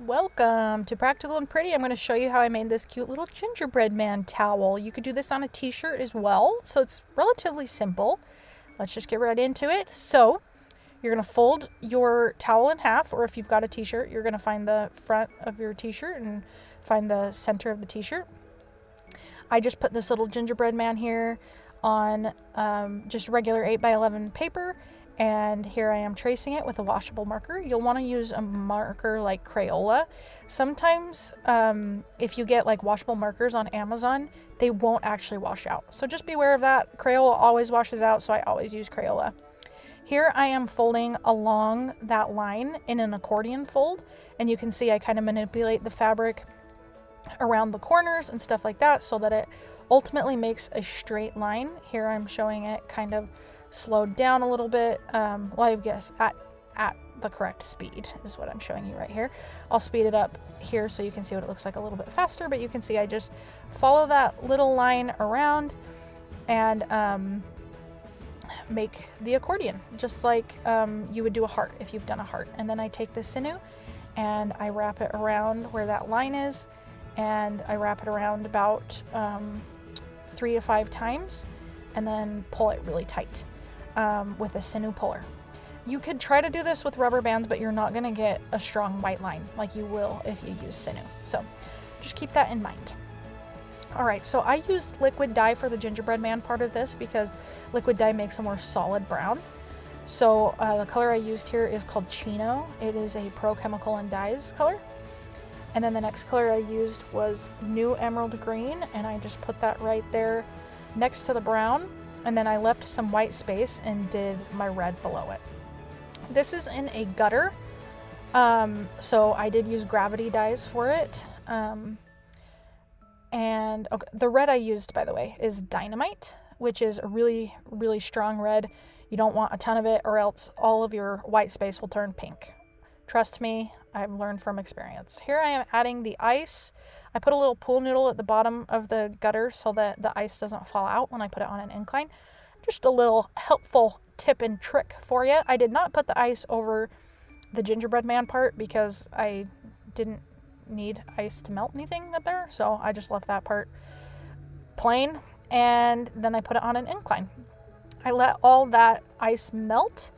Welcome to Practical and Pretty. I'm going to show you how I made this cute little gingerbread man towel. You could do this on a t-shirt as well, so it's relatively simple. Let's just get right into it. So you're going to fold your towel in half, or if you've got a t-shirt, you're going to find the front of your t-shirt and find the center of the t-shirt. I just put this little gingerbread man here on just regular 8x11 paper. And here I am tracing it with a washable marker. You'll want to use a marker like Crayola. Sometimes if you get like washable markers on Amazon, they won't actually wash out. So just be aware of that. Crayola always washes out, so I always use Crayola. Here I am folding along that line in an accordion fold. And you can see I kind of manipulate the fabric around the corners and stuff like that so that it ultimately makes a straight line. Here I'm showing it kind of slowed down a little bit. Well, I guess at the correct speed is what I'm showing you right here. I'll speed it up here so you can see what it looks like a little bit faster, but you can see I just follow that little line around and make the accordion, just like you would do a heart if you've done a heart. And then I take the sinew and I wrap it around where that line is, and I wrap it around about 3 to 5 times and then pull it really tight with a sinew puller. You could try to do this with rubber bands, but you're not going to get a strong white line like you will if you use sinew. So just keep that in mind. All right, so I used liquid dye for the gingerbread man part of this because liquid dye makes a more solid brown. So the color I used here is called Chino. It is a ProChemical and dyes color. And then the next color I used was new emerald green, and I just put that right there next to the brown. And then I left some white space and did my red below it. This is in a gutter, so I did use gravity dyes for it. And okay, the red I used, by the way, is Dyna-mite, which is a really, really strong red. You don't want a ton of it, or else all of your white space will turn pink. Trust me, I've learned from experience. Here I am adding the ice. I put a little pool noodle at the bottom of the gutter so that the ice doesn't fall out when I put it on an incline. Just a little helpful tip and trick for you. I did not put the ice over the gingerbread man part because I didn't need ice to melt anything up there, so I just left that part plain, and then I put it on an incline. I let all that ice melt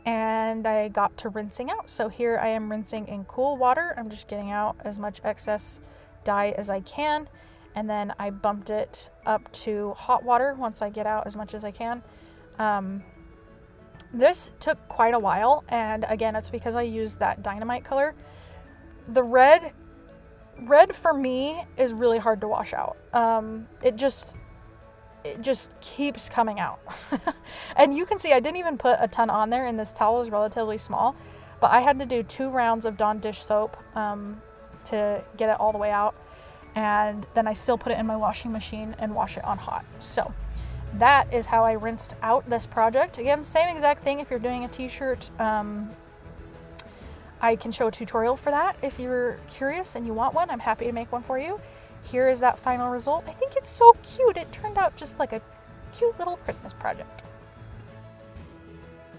and I got to rinsing out. So here I am rinsing in cool water. I'm just getting out as much excess dye as I can, and then I bumped it up to hot water once I get out as much as I can. This took quite a while, and again, it's because I used that Dyna-mite color. The red for me is really hard to wash out. It just keeps coming out. And you can see I didn't even put a ton on there, and this towel is relatively small, but I had to do 2 rounds of Dawn dish soap to get it all the way out, and then I still put it in my washing machine and wash it on hot. So that is how I rinsed out this project. Again, same exact thing if you're doing a t-shirt. I can show a tutorial for that if you're curious and you want one. I'm happy to make one for you. Here is that final result. I think it's so cute. It turned out just like a cute little Christmas project.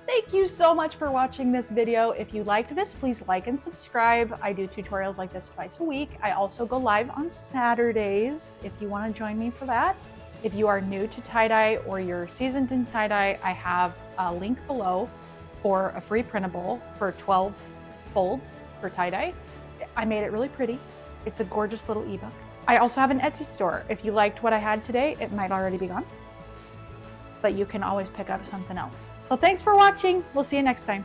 Thank you so much for watching this video. If you liked this, please like and subscribe. I do tutorials like this twice a week. I also go live on Saturdays if you want to join me for that. If you are new to tie-dye or you're seasoned in tie-dye, I have a link below for a free printable for 12 folds for tie-dye. I made it really pretty. It's a gorgeous little ebook. I also have an Etsy store. If you liked what I had today, it might already be gone, but you can always pick up something else. So thanks for watching. We'll see you next time.